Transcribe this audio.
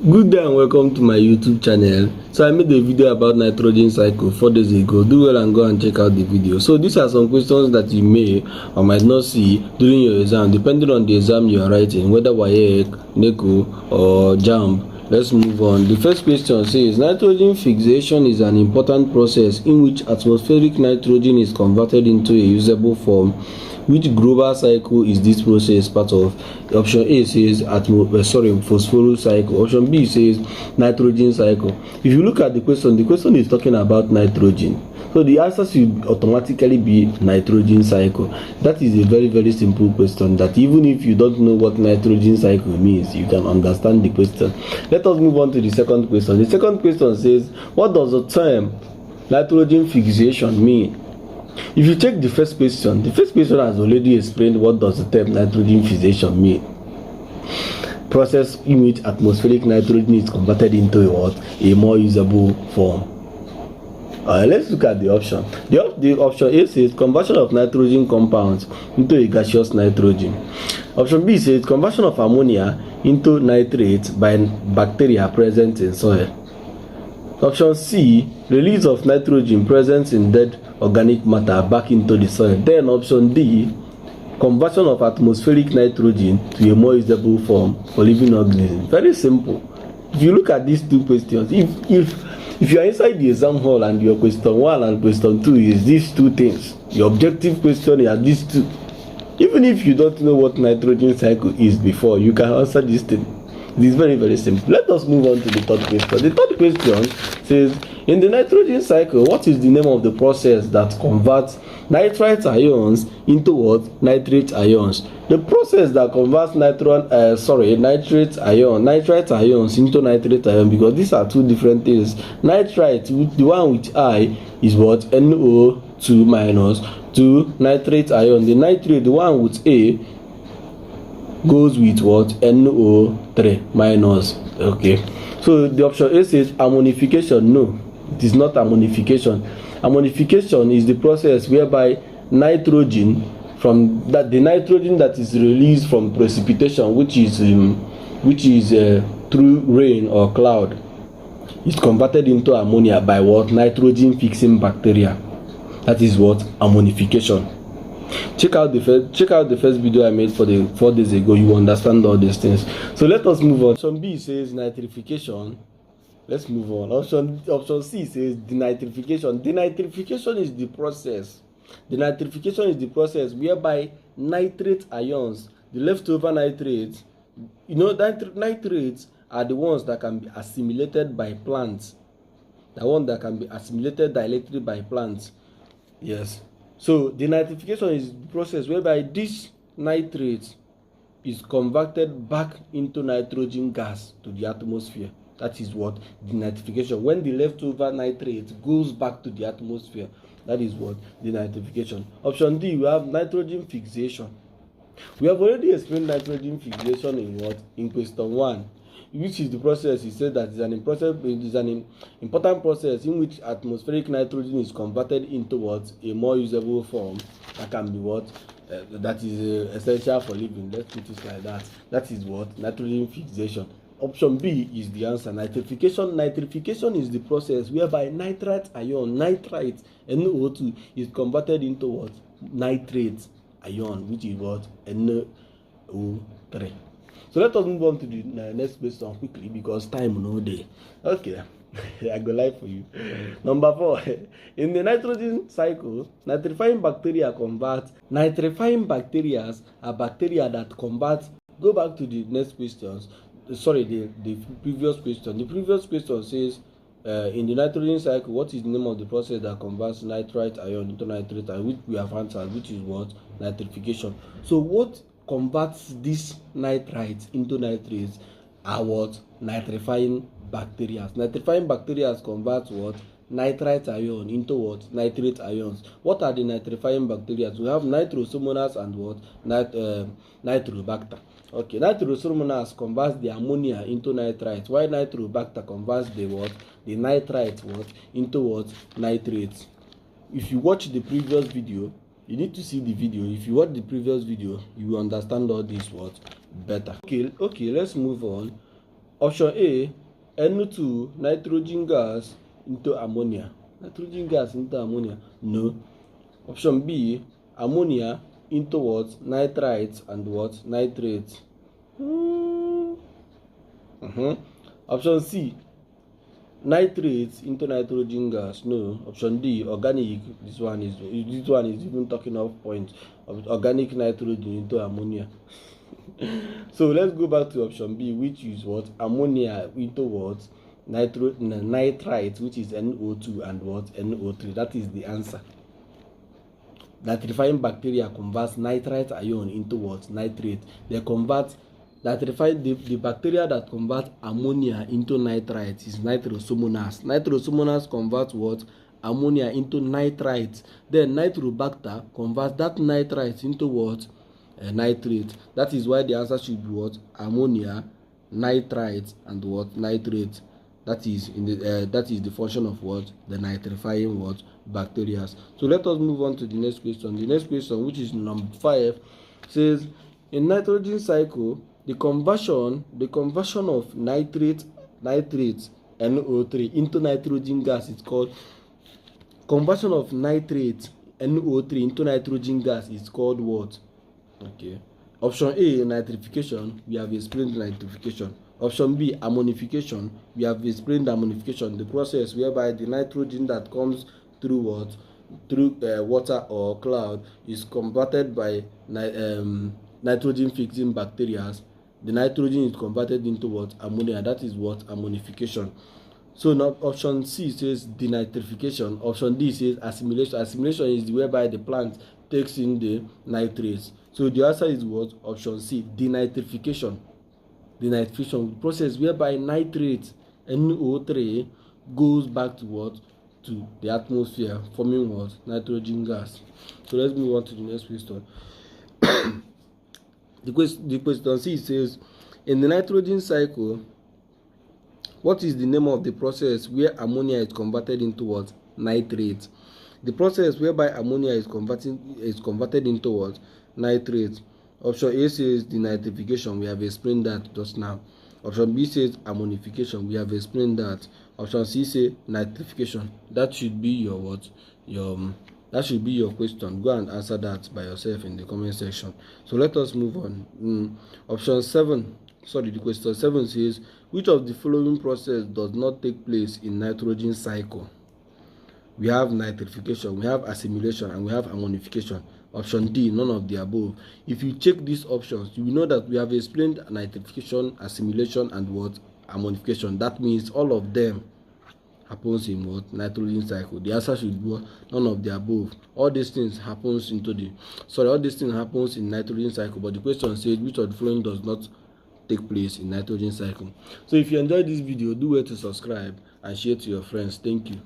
Good day and welcome to my YouTube channel. So I made a video about nitrogen cycle 4 days ago. Do well and go and check out the video. So these are some questions that you may or might not see during your exam, depending on the exam you are writing, whether WAEC, NECO or JAMB. Let's move on. The first question says nitrogen fixation is an important process in which atmospheric nitrogen is converted into a usable form. Which global cycle is this process part of? Option A says phosphorus cycle. Option B says nitrogen cycle. If you look at the question is talking about nitrogen. So the answer should automatically be nitrogen cycle. That is a very simple question that even if you don't know what nitrogen cycle means, you can understand the question. Let us move on to the second question. The second question says, what does the term nitrogen fixation mean? If you check the first question has already explained what does the term nitrogen fixation mean. Process in which atmospheric nitrogen is converted into a more usable form. Let's look at the option. The option A says conversion of nitrogen compounds into a gaseous nitrogen. Option B says conversion of ammonia into nitrate by bacteria present in soil. Option C, release of nitrogen present in dead organic matter back into the soil. Then option D, conversion of atmospheric nitrogen to a more usable form for living organisms. Very simple. If you look at these two questions, if you are inside the exam hall and your question 1 and question 2 is these two things, your objective question is these two. Even if you don't know what nitrogen cycle is before, you can answer this thing. It is very simple. Let us move on to the third question. The third question says, in the nitrogen cycle, what is the name of the process that converts nitrite ions into what? Nitrate ions. The process that converts nitrite ions into nitrate ion, because these are two different things. Nitrite, the one with I, is what? NO2 minus, to nitrate ion. The nitrate, the one with A, goes with what? NO3 minus. Okay, so the option A says ammonification. No, it is not ammonification. Ammonification is the process whereby nitrogen the nitrogen that is released from precipitation, which is through rain or cloud, is converted into ammonia by what? Nitrogen fixing bacteria. That is what? Ammonification. Check out the first video I made for the 4 days ago. You will understand all these things. So let us move on. Option B says nitrification. Let's move on. Option C says denitrification. Denitrification is the process. Denitrification is the process whereby nitrate ions, the leftover nitrates, nitrates are the ones that can be assimilated by plants. The one that can be assimilated directly by plants. Yes. So denitrification is the process whereby this nitrate is converted back into nitrogen gas to the atmosphere. That is what? Denitrification. When the leftover nitrate goes back to the atmosphere, that is what? Denitrification. Option D, we have nitrogen fixation. We have already explained nitrogen fixation in what? In question 1. Which is the process? He said that it is an important process in which atmospheric nitrogen is converted into what? A more usable form that can be what? That is essential for living. Let's put it like that. That is what? Nitrogen fixation. Option B is the answer. Nitrification. Nitrification is the process whereby nitrite ion, nitrite, NO2, is converted into what? Nitrate ion, which is what? NO3. So let us move on to the next question quickly because time no day. Okay, I go live for you. Number 4. In the nitrogen cycle, nitrifying bacteria are bacteria that convert. Go back to the next questions. Sorry, the previous question. The previous question says, in the nitrogen cycle, what is the name of the process that converts nitrite ion into nitrate ion, which we have answered, which is what? Nitrification. So what converts this nitrite into nitrates are what? Nitrifying bacteria. Nitrifying bacteria convert what? Nitrite ion into what? Nitrate ions. What are the nitrifying bacteria? We have Nitrosomonas and what? Nitrobacter. Okay, Nitrosomonas converts the ammonia into nitrite, while Nitrobacter converts the what? The nitrite what? Into what? Nitrates. If you watch the previous video, you need to see the video. If you watch the previous video, you will understand all this what better. Okay, let's move on. Option A, N2 nitrogen gas into ammonia. Nitrogen gas into ammonia? No. Option B, ammonia into what? Nitrites and what? Nitrates. Option C, nitrates into nitrogen gas. No. Option D, organic. This one is even talking off point of organic nitrogen into ammonia. So let's go back to option B, which is what? Ammonia into what? Nitrite, which is NO2 and what? NO3. That is the answer. Nitrifying bacteria converts nitrite ion into what? Nitrate. They convert the bacteria that convert ammonia into nitrite is Nitrosomonas. Nitrosomonas converts what? Ammonia into nitrite. Then Nitrobacter converts that nitrite into what? Nitrate. That is why the answer should be what? Ammonia, nitrite, and what? Nitrate. That is the function of what? The nitrifying what? Bacteria. So let us move on to the next question. The next question, which is number 5, says in nitrogen cycle, the conversion of nitrates NO3 into nitrogen gas is called conversion of nitrates NO3 into nitrogen gas is called what? Okay. Option A, nitrification. We have explained nitrification. Option B, ammonification. We have explained ammonification, the process whereby the nitrogen that comes through what? Through water or cloud is converted by nitrogen fixing bacteria. The nitrogen is converted into what? Ammonia. That is what? Ammonification. So now option C says denitrification. Option D says assimilation. Assimilation is whereby the plant takes in the nitrates. So the answer is what? Option C, denitrification. Denitrification process whereby nitrate NO3 goes back to what? To the atmosphere, forming what? Nitrogen gas. So let's move on to the next question. The question C says, in the nitrogen cycle, what is the name of the process where ammonia is converted into what? Nitrate. The process whereby ammonia is converted into what? Nitrate. Option A says denitrification. We have explained that just now. Option B says ammonification. We have explained that. Option C says nitrification. That should be your what? That should be your question. Go and answer that by yourself in the comment section. So let us move on. Option 7. Sorry, the question 7 says, which of the following process does not take place in nitrogen cycle? We have nitrification, we have assimilation, and we have ammonification. Option D, none of the above. If you check these options, you will know that we have explained nitrification, assimilation, and what? Ammonification. That means all of them happens in what? Nitrogen cycle. The answer should be none of the above. All these things happens in nitrogen cycle, but the question says which of the following does not take place in nitrogen cycle. So if you enjoyed this video, do well to subscribe and share to your friends. Thank you.